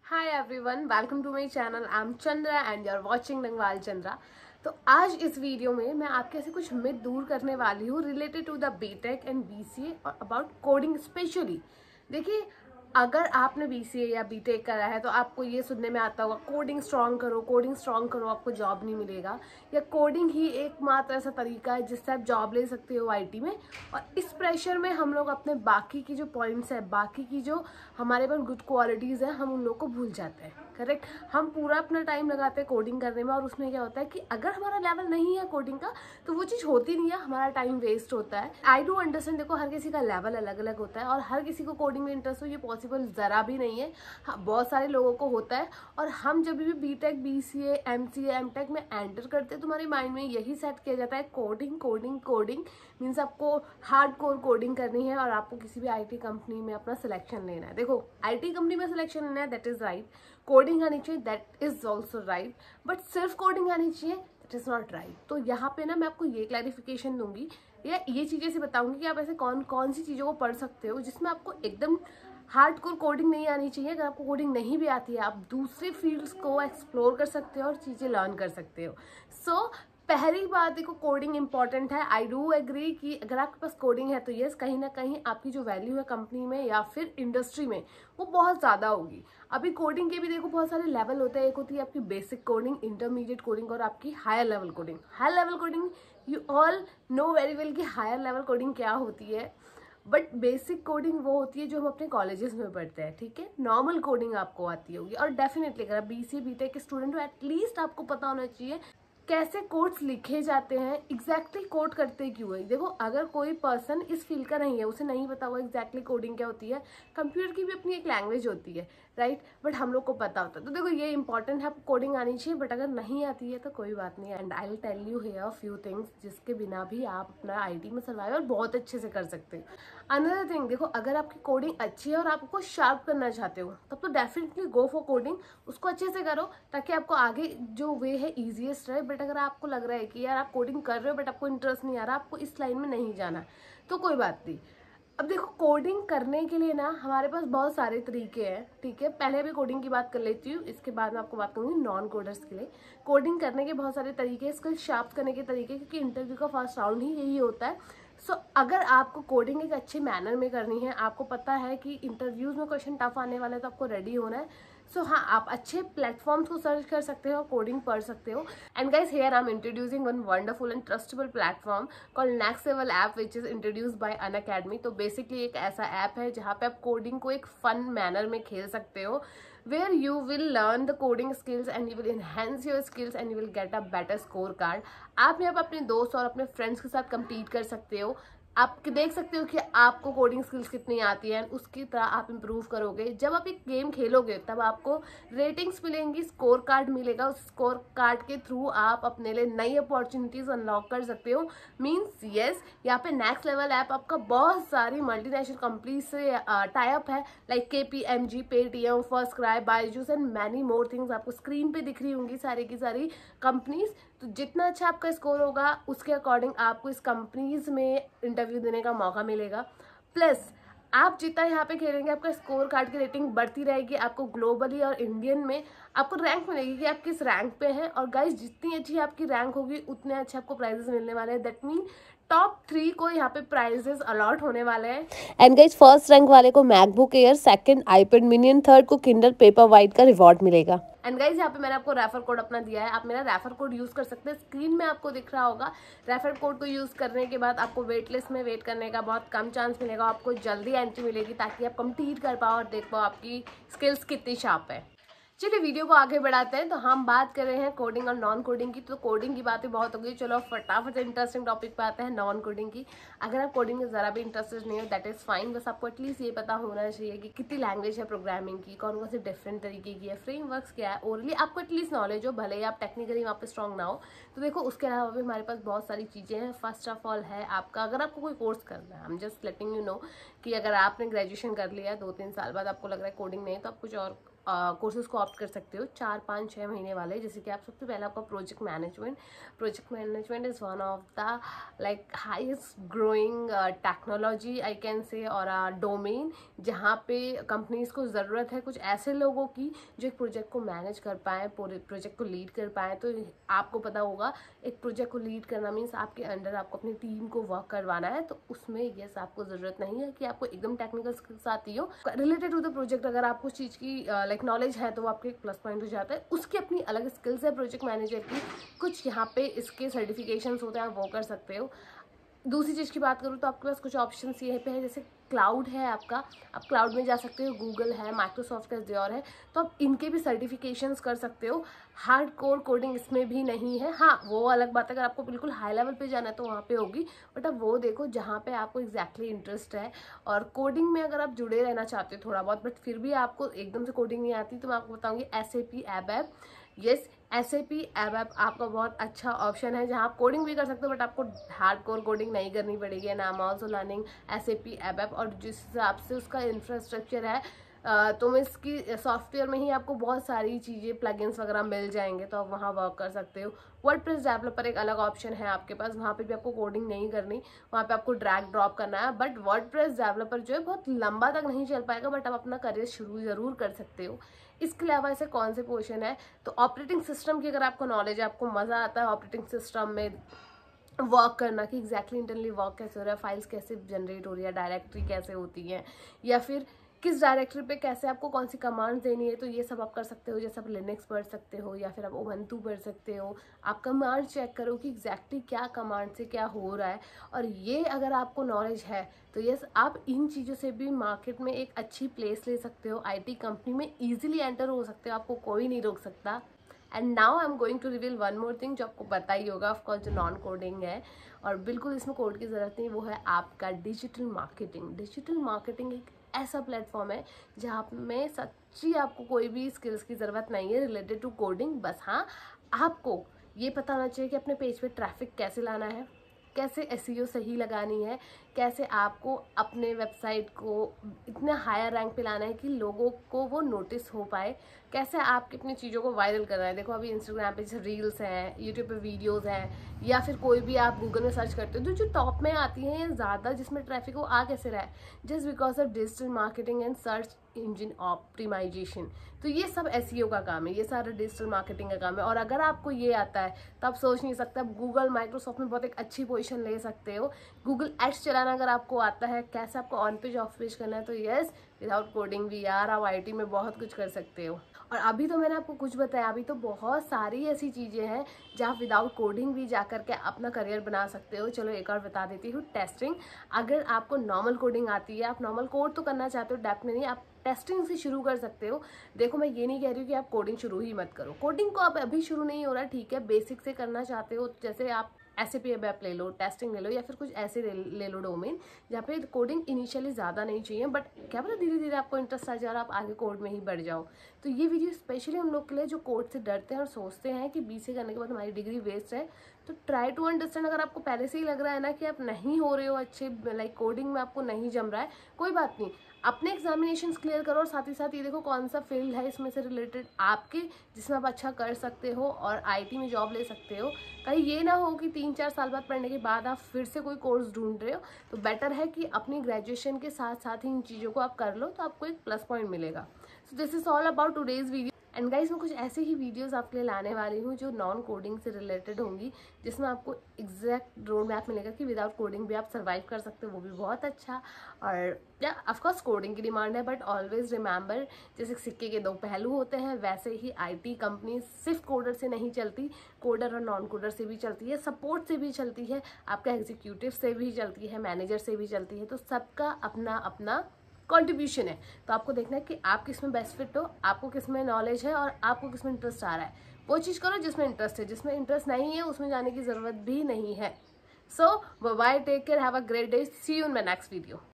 Hi everyone, welcome to my channel. I am Chandra and you are watching Nangwal Chandra. तो आज इस video में मैं आपके से कुछ मिथ दूर करने वाली हूँ related to the BTech and BCA और अबाउट कोडिंग स्पेशली। देखिए, अगर आपने बीसीए या बीटेक करा है तो आपको ये सुनने में आता होगा कोडिंग स्ट्रॉन्ग करो आपको जॉब नहीं मिलेगा, या कोडिंग ही एकमात्र ऐसा तरीका है जिससे आप जॉब ले सकते हो आईटी में। और इस प्रेशर में हम लोग अपने बाकी की जो पॉइंट्स है, बाकी की जो हमारे पास गुड क्वालिटीज़ है, हम उन लोग को भूल जाते हैं। करेक्ट, हम पूरा अपना टाइम लगाते हैं कोडिंग करने में और उसमें क्या होता है कि अगर हमारा लेवल नहीं है कोडिंग का तो वो चीज़ होती नहीं है, हमारा टाइम वेस्ट होता है। आई डू अंडरस्टैंड, देखो हर किसी का लेवल अलग अलग होता है और हर किसी को कोडिंग में इंटरेस्ट हो ये पॉसिबल ज़रा भी नहीं है। हाँ, बहुत सारे लोगों को होता है। और हम जब भी बीटेक, बीसीए, एमसीए, एमटेक में एंटर करते हैं तो हमारे माइंड में यही सेट किया जाता है कोडिंग कोडिंग कोडिंग मीन्स आपको हार्ड कोर कोडिंग करनी है और आपको किसी भी आईटी कंपनी में अपना सिलेक्शन लेना है। देखो, आईटी कंपनी में सिलेक्शन लेना है, दैट इज राइट। कोडिंग आनी चाहिए, that is also right. But सिर्फ कोडिंग आनी चाहिए, दैट इज नॉट राइट। तो यहाँ पे ना मैं आपको ये क्लैरिफिकेशन दूंगी या ये चीज़ें से बताऊंगी कि आप ऐसे कौन कौन सी चीज़ों को पढ़ सकते हो जिसमें आपको एकदम हार्ड कोर कोडिंग नहीं आनी चाहिए। अगर आपको कोडिंग नहीं भी आती है, आप दूसरे फील्ड्स को एक्सप्लोर कर सकते हो और चीज़ें लर्न कर सकते हो। सो पहली बात, देखो कोडिंग इंपॉर्टेंट है। आई डू एग्री कि अगर आपके पास कोडिंग है तो यस, कहीं ना कहीं आपकी जो वैल्यू है कंपनी में या फिर इंडस्ट्री में वो बहुत ज़्यादा होगी। अभी कोडिंग के भी देखो बहुत सारे लेवल होते हैं। एक होती है आपकी बेसिक कोडिंग, इंटरमीडिएट कोडिंग और आपकी higher level coding. Higher level coding you all know very well कि हायर लेवल कोडिंग क्या होती है। बट बेसिक कोडिंग वो होती है जो हम अपने कॉलेजेस में पढ़ते हैं, ठीक है। नॉर्मल कोडिंग आपको आती होगी और डेफिनेटली अगर आप बीसीए बीटेक के स्टूडेंट हो एटलीस्ट आपको पता होना चाहिए कैसे कोड्स लिखे जाते हैं, एग्जैक्टली कोड करते क्यों है। देखो, अगर कोई पर्सन इस फील्ड का नहीं है, उसे नहीं पता होगा एग्जैक्टली कोडिंग क्या होती है। कंप्यूटर की भी अपनी एक लैंग्वेज होती है, राइट, बट हम लोग को पता होता है। तो देखो ये इंपॉर्टेंट है, आपको कोडिंग आनी चाहिए। बट अगर नहीं आती है तो कोई बात नहीं, and I will tell you here few things जिसके बिना भी आप अपना आईटी में सर्वाइव बहुत अच्छे से कर सकते हो। अनदर थिंग, देखो अगर आपकी कोडिंग अच्छी है और आप उसको शार्प करना चाहते हो तब तो डेफिनेटली गो फॉर कोडिंग, उसको अच्छे से करो ताकि आपको आगे जो वे है ईजीएस्ट रहे। बट अगर आपको लग रहा है कि यार आप कोडिंग कर रहे हो बट आपको इंटरेस्ट नहीं आ रहा, आपको इस लाइन में नहीं जाना, तो कोई बात नहीं। अब देखो, कोडिंग करने के लिए ना हमारे पास बहुत सारे तरीके हैं, ठीक है। पहले भी कोडिंग की बात कर लेती हूँ, इसके बाद मैं आपको बात करूँगी नॉन कोडर्स के लिए। कोडिंग करने के बहुत सारे तरीके, स्किल शार्प करने के तरीके, क्योंकि इंटरव्यू का फर्स्ट राउंड ही यही होता है। सो अगर आपको कोडिंग एक अच्छे मैनर में करनी है, आपको पता है कि इंटरव्यूज में क्वेश्चन टफ आने वाला है तो आपको रेडी होना है। सो हाँ, आप अच्छे प्लेटफॉर्म्स को सर्च कर सकते हो और कोडिंग पढ़ सकते हो। And guys, here I am introducing one wonderful and trustable platform called next level app which is introduced by Unacademy. तो बेसिकली एक ऐसा ऐप है जहाँ पे आप कोडिंग को एक फन मैनर में खेल सकते हो, where you will learn the coding skills and you will enhance your skills and you will get a better scorecard। आप यहाँ पर अपने दोस्त और अपने फ्रेंड्स के साथ compete कर सकते हो। आप देख सकते हो कि आपको कोडिंग स्किल्स कितनी आती है, उसकी तरह आप इम्प्रूव करोगे। जब आप एक गेम खेलोगे तब आपको रेटिंग्स मिलेंगी, स्कोर कार्ड मिलेगा। उस स्कोर कार्ड के थ्रू आप अपने लिए नई अपॉर्चुनिटीज अनलॉक कर सकते हो। मीन्स यस, यहाँ पे नेक्स्ट लेवल ऐप आपका बहुत सारी मल्टीनेशनल कंपनी से टाई अप है, like KPMG, Paytm, FirstCry, Byju's and many more things. आपको स्क्रीन पे दिख रही होंगी सारी की सारी कंपनीज। तो जितना अच्छा आपका स्कोर होगा उसके अकॉर्डिंग आपको इस कंपनीज में इंटरव्यू देने का मौका मिलेगा। प्लस आप जितना यहाँ पे खेलेंगे आपका स्कोर कार्ड की रेटिंग बढ़ती रहेगी। आपको ग्लोबली और इंडियन में आपको रैंक मिलेगी कि आप किस रैंक पे हैं। और गाइस, जितनी अच्छी आपकी रैंक होगी उतने अच्छे आपको प्राइजेस मिलने वाले हैं। दैट मीन टॉप 3 को यहाँ पे प्राइजेस अलॉट होने वाले हैं। एंड गाइस, फर्स्ट रैंक वाले को MacBook air, second iPad mini and third को किंडल पेपरवाइट का रिवॉर्ड मिलेगा। एंड गाइज, यहाँ पे मैंने आपको रेफर कोड अपना दिया है, आप मेरा रेफर कोड यूज कर सकते हैं। स्क्रीन में आपको दिख रहा होगा। रेफर कोड को यूज करने के बाद आपको वेट लिस्ट में वेट करने का बहुत कम चांस मिलेगा, आपको जल्दी एंट्री मिलेगी ताकि आप कंप्लीट कर पाओ और देख पाओ आपकी स्किल्स कितनी शार्प है। चलिए वीडियो को आगे बढ़ाते हैं। तो हम बात कर रहे हैं कोडिंग और नॉन कोडिंग की। तो कोडिंग की बातें बहुत हो गई, चलो फटाफट इंटरेस्टिंग टॉपिक पे आते हैं, नॉन कोडिंग की। अगर आप कोडिंग में ज़रा भी इंटरेस्टेड नहीं हो दैट इज़ फाइन, बस आपको एटलीस्ट ये पता होना चाहिए कि कितनी लैंग्वेज है प्रोग्रामिंग की, कौन कौन से डिफरेंट तरीके की है, फ्रेमवर्क्स क्या है, ओरली आपको एटलीस्ट नॉलेज हो, भले ही आप टेक्निकली वहाँ पे स्ट्रॉन्ग ना हो। तो देखो, उसके अलावा भी हमारे पास बहुत सारी चीज़ें हैं। फर्स्ट ऑफ ऑल है आपका, अगर आपको कोई कोर्स करना है, I am just letting you know कि अगर आपने ग्रेजुएशन कर लिया 2-3 साल बाद आपको लग रहा है कोडिंग नहीं, तो आप कुछ और कोर्सेज को ऑप्ट कर सकते हो, 4, 5, 6 महीने वाले। जैसे कि आप सबसे पहले आपका project management is one of the like highest growing technology I can say और डोमेन, जहाँ पे कंपनीज को ज़रूरत है कुछ ऐसे लोगों की जो एक प्रोजेक्ट को मैनेज कर पाएँ, पूरे प्रोजेक्ट को लीड कर पाएँ। तो आपको पता होगा एक प्रोजेक्ट को लीड करना मीन्स आपके अंडर आपको अपनी टीम को वर्क करवाना है, तो उसमें यस आपको ज़रूरत नहीं है कि आपको एकदम टेक्निकल स्किल्स आती हो। रिलेटेड टू द प्रोजेक्ट अगर आपको उस चीज़ की लाइक नॉलेज है तो वो आपके एक प्लस पॉइंट हो जाता है। उसकी अपनी अलग स्किल्स है प्रोजेक्ट मैनेजर की, कुछ यहाँ पे इसके सर्टिफिकेशंस होते हैं, आप वो कर सकते हो। दूसरी चीज़ की बात करूँ तो आपके पास कुछ ऑप्शंस ये पे है, जैसे क्लाउड है आपका, आप क्लाउड में जा सकते हो, गूगल है, माइक्रोसॉफ्ट का एज़्योर है, तो आप इनके भी सर्टिफिकेशंस कर सकते हो। हार्ड कोर कोडिंग इसमें भी नहीं है, हाँ वो अलग बात है, अगर आपको बिल्कुल हाई लेवल पे जाना है तो वहाँ पे होगी, बट अब वो देखो जहाँ पे आपको एग्जैक्टली इंटरेस्ट है। और कोडिंग में अगर आप जुड़े रहना चाहते हो थोड़ा बहुत, बट फिर भी आपको एकदम से कोडिंग नहीं आती, तो मैं आपको बताऊँगी SAP ABAP। Yes, SAP ABAP आपका बहुत अच्छा ऑप्शन है, जहाँ आप कोडिंग भी कर सकते हो, बट आपको हार्ड कोर कोडिंग नहीं करनी पड़ेगी। And I am also learning SAP ABAP, और जिस हिसाब से उसका इंफ्रास्ट्रक्चर है तो मैं इसकी सॉफ्टवेयर में ही आपको बहुत सारी चीज़ें प्लगइन्स वगैरह मिल जाएंगे, तो आप वहाँ वर्क कर सकते हो। वर्डप्रेस डेवलपर एक अलग ऑप्शन है आपके पास, वहाँ पे भी आपको कोडिंग नहीं करनी, वहाँ पे आपको ड्रैग ड्रॉप करना है। बट वर्डप्रेस डेवलपर जो है बहुत लंबा तक नहीं चल पाएगा, बट आप अपना करियर शुरू ज़रूर कर सकते हो। इसके अलावा ऐसे कौन से पोर्शन है, तो ऑपरेटिंग सिस्टम की अगर आपको नॉलेज है, आपको मज़ा आता है ऑपरेटिंग सिस्टम में वर्क करना कि एग्जैक्टली इंटरनली वर्क कैसे हो रहा है, फाइल्स कैसे जनरेट हो रही है, डायरेक्टरी कैसे होती है, या फिर किस डायरेक्टरी पे कैसे आपको कौन सी कमांड्स देनी है, तो ये सब आप कर सकते हो। जैसे आप लिनक्स पढ़ सकते हो या फिर आप उबंटू पढ़ सकते हो। आप कमांड चेक करो कि एग्जैक्टली क्या कमांड से क्या हो रहा है, और ये अगर आपको नॉलेज है तो यस आप इन चीज़ों से भी मार्केट में एक अच्छी प्लेस ले सकते हो, IT कंपनी में ईजिली एंटर हो सकते हो, आपको कोई नहीं रोक सकता। And now I am going to reveal one more thing जो आपको पता ही होगा, ऑफकोर्स जो नॉन कोडिंग है और बिल्कुल इसमें कोड की ज़रूरत नहीं, वो है आपका डिजिटल मार्केटिंग। डिजिटल मार्केटिंग एक ऐसा प्लेटफॉर्म है जहाँ में सच्ची आपको कोई भी स्किल्स की ज़रूरत नहीं है रिलेटेड टू कोडिंग। बस हाँ, आपको ये पता होना चाहिए कि अपने पेज पे ट्रैफिक कैसे लाना है, कैसे SEO सही लगानी है, कैसे आपको अपने वेबसाइट को इतना हायर रैंक पे लाना है कि लोगों को वो नोटिस हो पाए, कैसे आपकी अपनी चीज़ों को वायरल करना है। देखो अभी इंस्टाग्राम पे जैसे रील्स हैं, यूट्यूब पे वीडियोस हैं, या फिर कोई भी आप गूगल में सर्च करते हो, जो टॉप में आती हैं ज़्यादा जिसमें ट्रैफिक वो आ कैसे रहा है, just because of digital marketing and search engine optimisation. तो ये सब SEO का काम है, ये सारा डिजिटल मार्केटिंग का काम है। और अगर आपको ये आता है तो आप सोच नहीं सकते, आप गूगल माइक्रोसॉफ्ट में बहुत एक अच्छी पोजीशन ले सकते हो। गूगल एड्स चलाना अगर आपको आता है, कैसे आपको ऑन पेज ऑफ पेज करना है, तो यस विदाउट कोडिंग भी यार आप IT में बहुत कुछ कर सकते हो। और अभी तो मैंने आपको कुछ बताया, अभी तो बहुत सारी ऐसी चीज़ें हैं जहाँ विदाउट कोडिंग भी जा कर के अपना करियर बना सकते हो। चलो एक और बता देती हूँ, टेस्टिंग। अगर आपको नॉर्मल कोडिंग आती है, आप नॉर्मल कोड तो करना चाहते हो, डेप्थ में नहीं, आप टेस्टिंग से शुरू कर सकते हो। देखो मैं ये नहीं कह रही हूँ कि आप कोडिंग शुरू ही मत करो, कोडिंग को आप अभी शुरू नहीं हो रहा, ठीक है, बेसिक से करना चाहते हो, जैसे आप SAP ABAP ले लो, टेस्टिंग ले लो, या फिर कुछ ऐसे ले लो डोमेन जहाँ पे कोडिंग इनिशियली ज़्यादा नहीं चाहिए, बट क्या पता धीरे धीरे आपको इंटरेस्ट आ जाए और आप आगे कोड में ही बढ़ जाओ। तो ये वीडियो स्पेशली उन लोग के लिए जो कोड से डरते हैं और सोचते हैं कि BCA करने के बाद हमारी डिग्री वेस्ट है। तो ट्राई टू अंडरस्टैंड, अगर आपको पहले से ही लग रहा है ना कि आप नहीं हो रहे हो अच्छे, लाइक कोडिंग में आपको नहीं जम रहा है, कोई बात नहीं, अपने एग्जामिनेशंस क्लियर करो और साथ ही साथ ये देखो कौन सा फील्ड है इसमें से रिलेटेड आपके जिसमें आप अच्छा कर सकते हो और IT में जॉब ले सकते हो। कहीं ये ना हो कि 3-4 साल बाद पढ़ने के बाद आप फिर से कोई कोर्स ढूंढ रहे हो, तो बेटर है कि अपनी ग्रेजुएशन के साथ साथ ही इन चीज़ों को आप कर लो, तो आपको एक प्लस पॉइंट मिलेगा। So this is all about today's video. And guys मैं कुछ ऐसे ही वीडियोस आपके लिए लाने वाली हूँ जो नॉन कोडिंग से रिलेटेड होंगी, जिसमें आपको एग्जैक्ट रोड मैप मिलेगा कि विदाउट कोडिंग भी आप सर्वाइव कर सकते हो, वो भी बहुत अच्छा। और या ऑफकोर्स कोडिंग की डिमांड है, बट ऑलवेज रिमेंबर, जैसे सिक्के के 2 पहलू होते हैं, वैसे ही IT कंपनी सिर्फ कोडर से नहीं चलती, कोडर और नॉन कोडर से भी चलती है, सपोर्ट से भी चलती है, आपका एग्जीक्यूटिव से भी चलती है, मैनेजर से भी चलती है। तो सबका अपना अपना कंट्रीब्यूशन है, तो आपको देखना है कि आप किस में बेस्ट फिट हो, आपको किस में नॉलेज है और आपको किस में इंटरेस्ट आ रहा है, वो चीज़ करो जिसमें इंटरेस्ट है। जिसमें इंटरेस्ट नहीं है उसमें जाने की ज़रूरत भी नहीं है। So bye, take care, have a great day, see you in my next video.